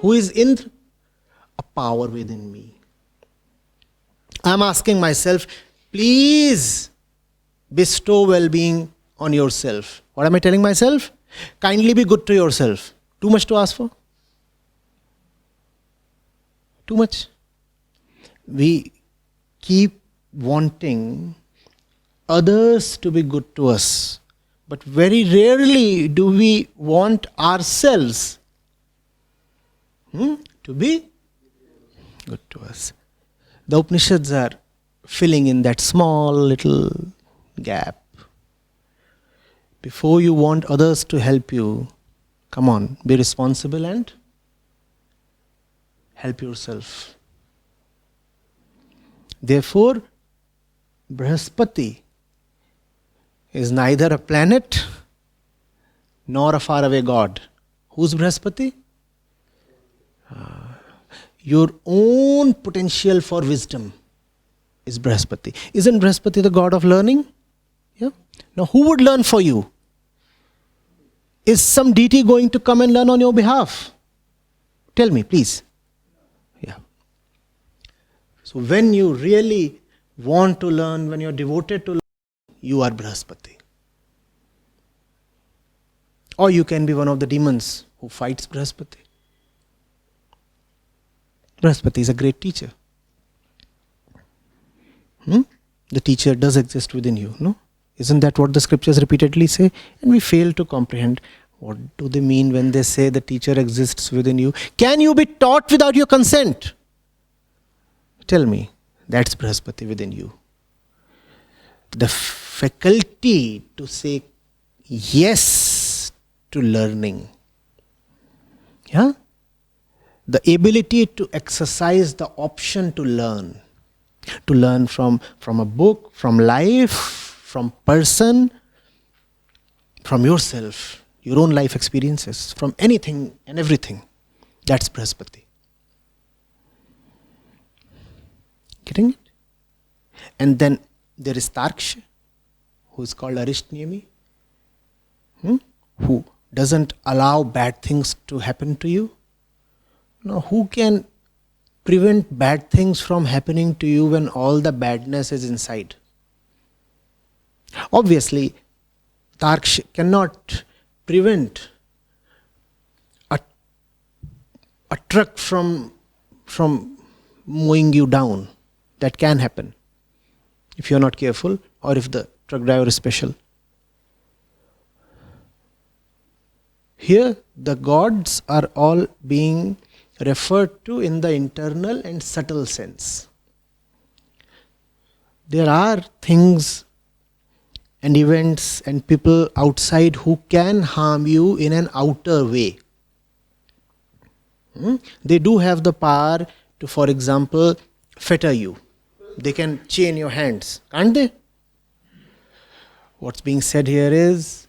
Who is Indra? A power within me. I'm asking myself, please bestow well-being on yourself. What am I telling myself? Kindly be good to yourself. Too much to ask for? Too much. We keep wanting others to be good to us, but very rarely do we want ourselves to be good to us. The Upanishads are filling in that small little gap. Before you want others to help you, come on, be responsible and help yourself. Therefore, Brhaspati is neither a planet nor a faraway god. Who's Brhaspati? Your own potential for wisdom is Brhaspati. Isn't Brhaspati the god of learning? Yeah. Now who would learn for you? Is some deity going to come and learn on your behalf? Tell me, please. Yeah. So when you really want to learn, when you're devoted to learn, you are Brhaspati. Or you can be one of the demons who fights Brhaspati. Brhaspati is a great teacher. The teacher does exist within you, no? Isn't that what the scriptures repeatedly say? And we fail to comprehend what do they mean when they say the teacher exists within you. Can you be taught without your consent? Tell me, that's Brhaspati within you. The faculty to say yes to learning. Yeah? The ability to exercise the option to learn. To learn from a book, from life, from person, from yourself, your own life experiences, from anything and everything. That's Brhaspati. Getting it? And then there is Tarksha, who is called Arishtniyami, who doesn't allow bad things to happen to you. Now, who can prevent bad things from happening to you when all the badness is inside? Obviously, Tarksha cannot prevent a truck from mowing you down. That can happen if you're not careful or if the truck driver is special. Here, the gods are all being referred to in the internal and subtle sense. There are things and events and people outside who can harm you in an outer way. They do have the power to, for example, fetter you. They can chain your hands, can't they? What's being said here is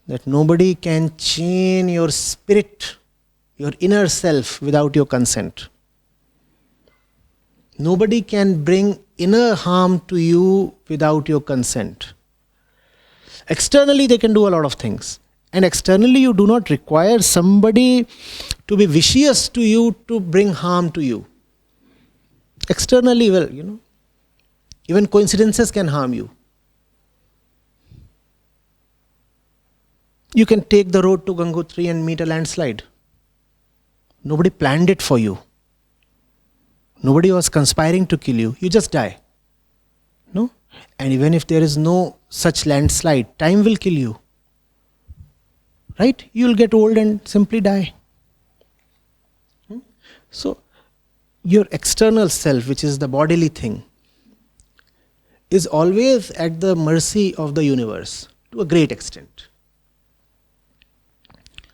that nobody can chain your spirit, your inner self, without your consent. Nobody can bring inner harm to you without your consent. Externally, they can do a lot of things. And externally, you do not require somebody to be vicious to you to bring harm to you. Externally, well, even coincidences can harm you. You can take the road to Gangotri and meet a landslide. Nobody planned it for you. Nobody was conspiring to kill you. You just die. No? And even if there is no such landslide, time will kill you. Right? You will get old and simply die. So, your external self, which is the bodily thing, is always at the mercy of the universe to a great extent.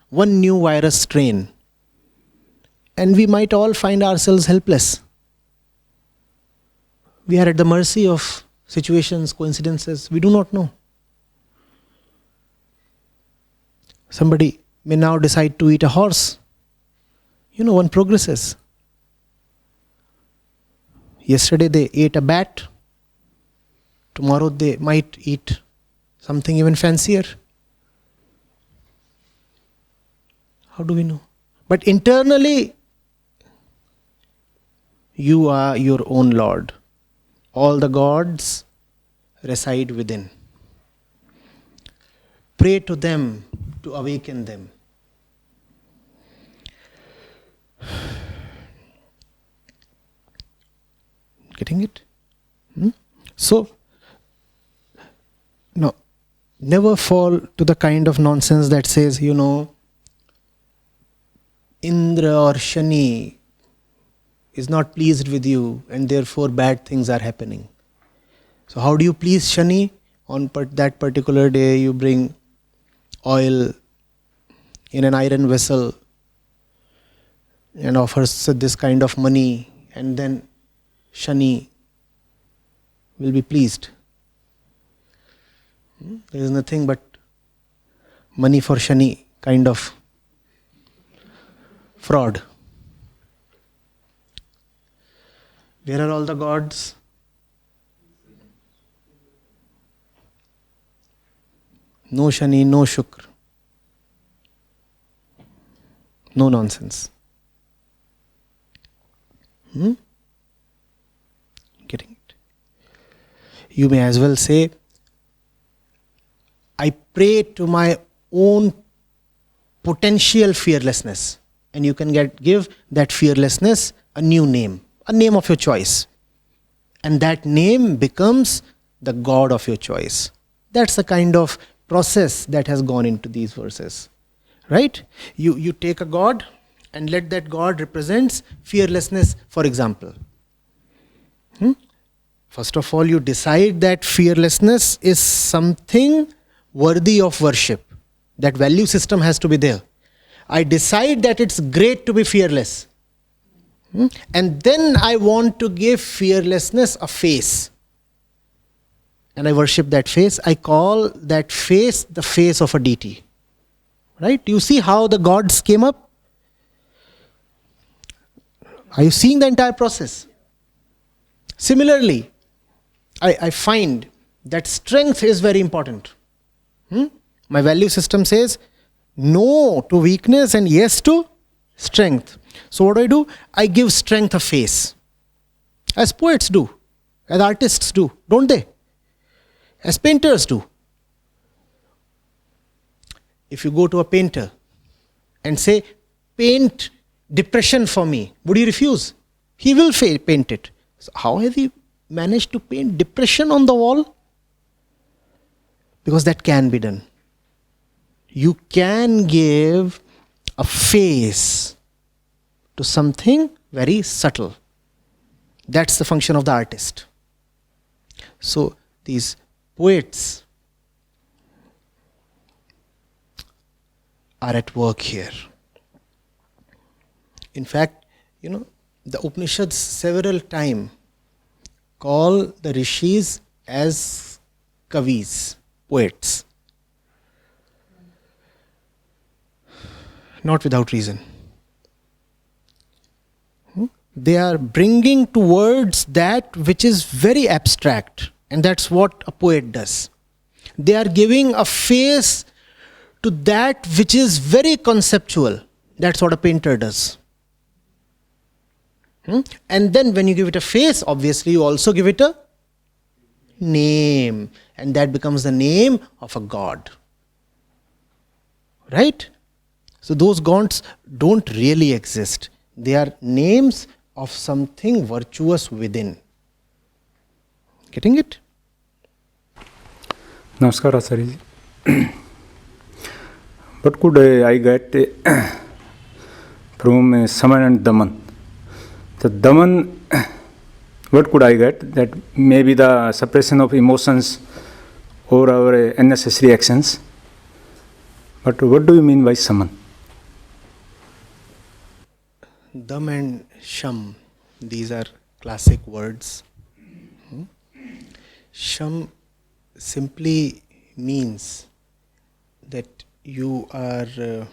One new virus strain, and we might all find ourselves helpless. We are at the mercy of situations, coincidences, we do not know. Somebody may now decide to eat a horse. One progresses. Yesterday they ate a bat. Tomorrow they might eat something even fancier. How do we know? But internally, You are your own Lord. All the gods reside within. Pray to them to awaken them. Getting it? So, no, never fall to the kind of nonsense that says, Indra or Shani is not pleased with you and therefore bad things are happening. So how do you please Shani? On that particular day you bring oil in an iron vessel and offers this kind of money, and then Shani will be pleased. There is nothing but money for Shani kind of fraud. Where are all the gods? No Shani, no Shukra. No nonsense. Getting it? You may as well say, I pray to my own potential fearlessness. And you can give that fearlessness a new name, a name of your choice. And that name becomes the God of your choice. That's the kind of process that has gone into these verses. Right? You take a God and let that God represents fearlessness, for example. First of all, you decide that fearlessness is something worthy of worship. That value system has to be there. I decide that it's great to be fearless. And then I want to give fearlessness a face. And I worship that face. I call that face the face of a deity. Right? You see how the gods came up? Are you seeing the entire process? Similarly, I find that strength is very important. My value system says no to weakness and yes to strength. So what do? I give strength a face. As poets do. As artists do. Don't they? As painters do. If you go to a painter and say, paint depression for me, would he refuse? He will paint it. So how have you managed to paint depression on the wall? Because that can be done. You can give a face to something very subtle. That's the function of the artist. So these poets are at work here. In fact, the Upanishads several times call the rishis as kavis, poets. Not without reason. They are bringing to words that which is very abstract, and that's what a poet does. They are giving a face to that which is very conceptual. That's what a painter does. And then when you give it a face, obviously you also give it a name. And that becomes the name of a god. Right? So those gods don't really exist. They are names of something virtuous within. Getting it? Namaskar, Acharya. What could I get from Shaman and Daman? The Daman, what could I get? That may be the suppression of emotions or our unnecessary actions. But what do you mean by Shaman? Dam and Sham, these are classic words. Sham simply means that you are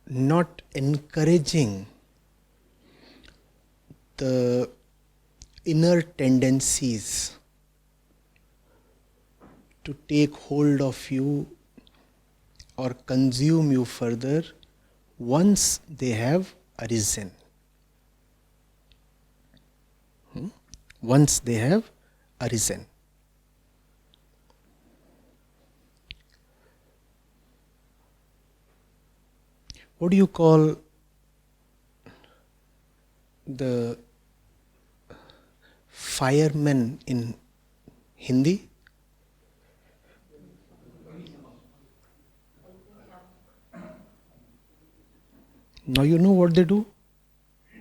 not encouraging the inner tendencies to take hold of you or consume you further once they have arisen. Once they have arisen. What do you call the firemen in Hindi? Now you know what they do?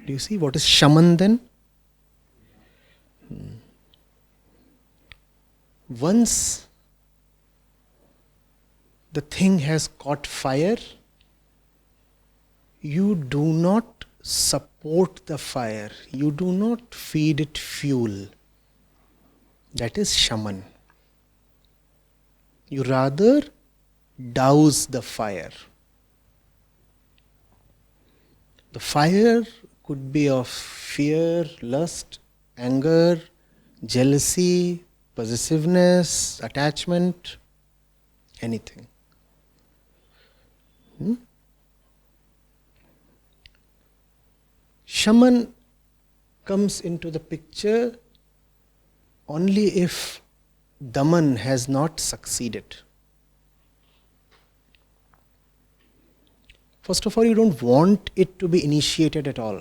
Do you see what is Shaman then? Once the thing has caught fire, you do not support the fire, you do not feed it fuel. That is Shaman. You rather douse the fire. The fire could be of fear, lust, anger, jealousy, possessiveness, attachment, anything. Shaman comes into the picture only if Daman has not succeeded. First of all, you don't want it to be initiated at all.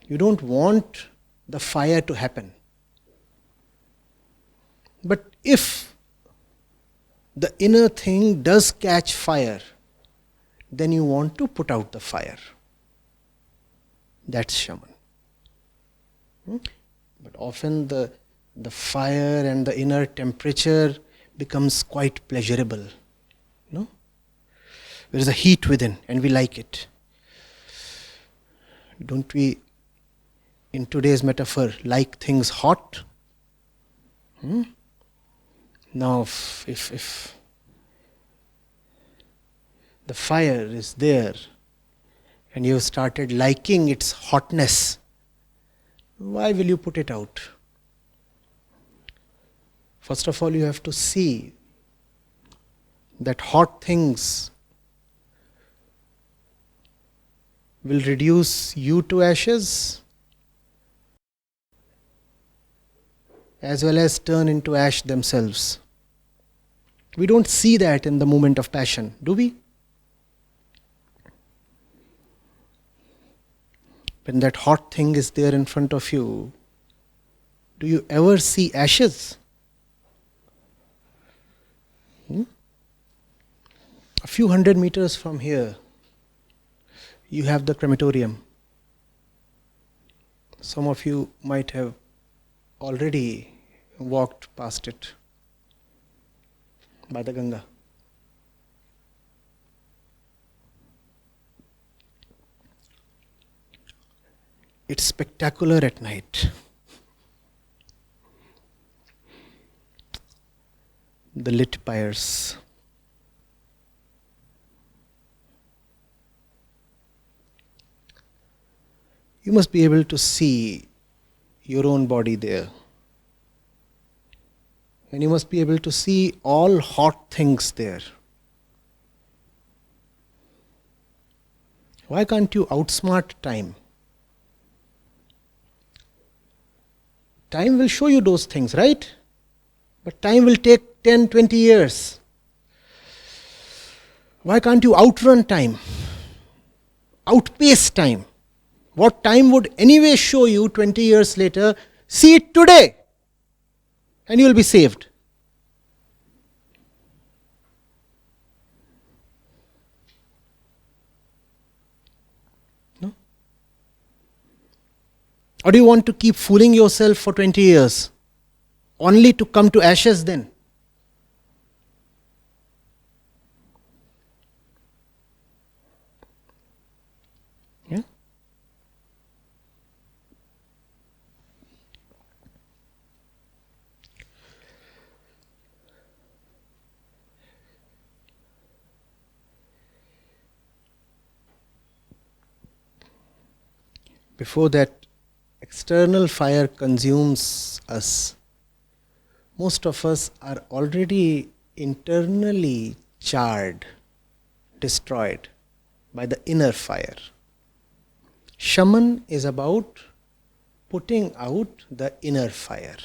You don't want the fire to happen. But if the inner thing does catch fire, then you want to put out the fire. That's Shaman. But often the fire and the inner temperature becomes quite pleasurable. No? There is a heat within and we like it. Don't we, in today's metaphor, like things hot? Now if the fire is there and you have started liking its hotness, why will you put it out? First of all, you have to see that hot things will reduce you to ashes as well as turn into ash themselves. We don't see that in the moment of passion, do we? When that hot thing is there in front of you, do you ever see ashes? A few hundred meters from here, you have the crematorium. Some of you might have already walked past it by the Ganga. It's spectacular at night. The lit pyres. You must be able to see your own body there. And you must be able to see all hot things there. Why can't you outsmart time? Time will show you those things, right? But time will take 10, 20 years. Why can't you outrun time? Outpace time? What time would anyway show you 20 years later, see it today and you will be saved. No? Or do you want to keep fooling yourself for 20 years only to come to ashes then? Yeah? Before that external fire consumes us, most of us are already internally charred, destroyed. by the inner fire. Shaman is about putting out the inner fire.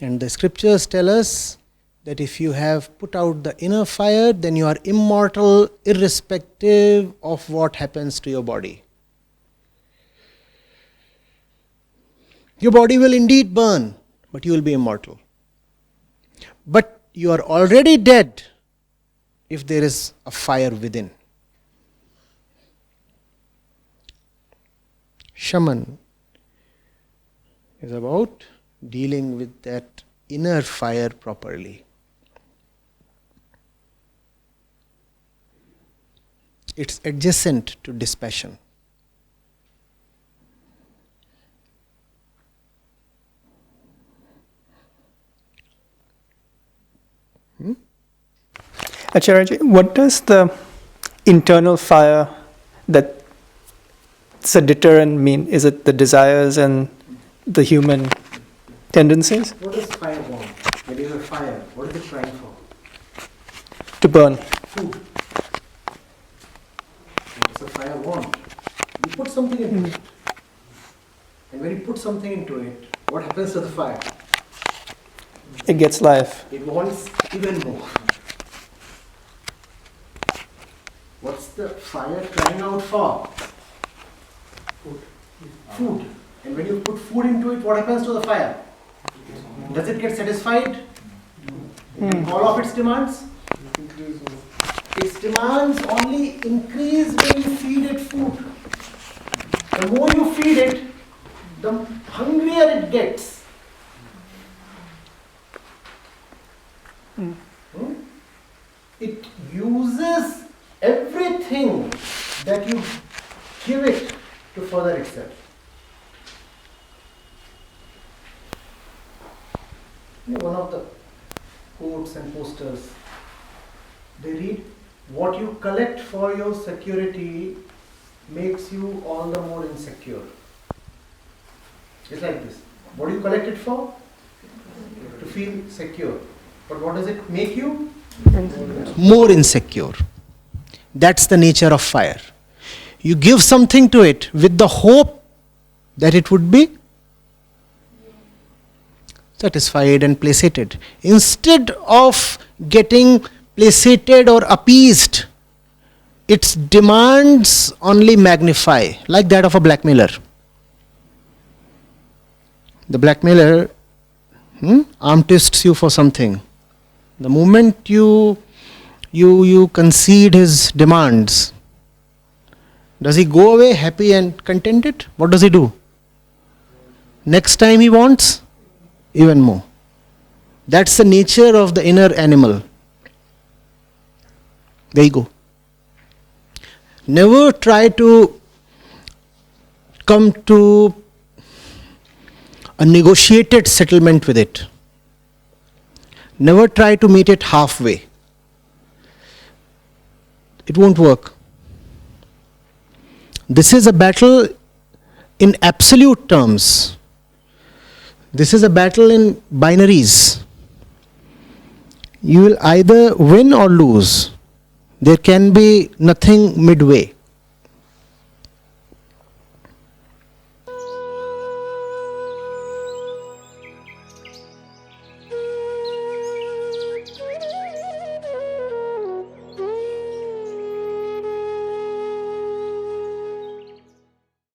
And the scriptures tell us that if you have put out the inner fire, then you are immortal irrespective of what happens to your body. Your body will indeed burn, but you will be immortal. But you are already dead if there is a fire within. Shaman is about dealing with that inner fire properly. It's adjacent to dispassion. Acharya, what does the internal fire that's a deterrent mean? Is it the desires and the human tendencies? What does fire want? When you have fire, what is it trying for? To burn. Food. What does the fire want? You put something into it. And when you put something into it, what happens to the fire? It gets life. It wants even more. What's the fire crying out for? Food. And when you put food into it, what happens to the fire? Does it get satisfied? All of its demands? Its demands only increase when you feed it food. The more you feed it, the hungrier it gets. It uses everything that you give it to further itself. One of the quotes and posters, they read, what you collect for your security makes you all the more insecure. It's like this. What do you collect it for? To feel secure. But what does it make you? More insecure. That's the nature of fire. You give something to it with the hope that it would be satisfied and placated. Instead of getting placated or appeased, its demands only magnify, like that of a blackmailer. The blackmailer arm twists you for something. The moment you concede his demands, does he go away happy and contented? What does he do? Next time he wants even more. That's the nature of the inner animal. There you go. Never try to come to a negotiated settlement with it. Never try to meet it halfway. It won't work. This is a battle in absolute terms. This is a battle in binaries. You will either win or lose. There can be nothing midway.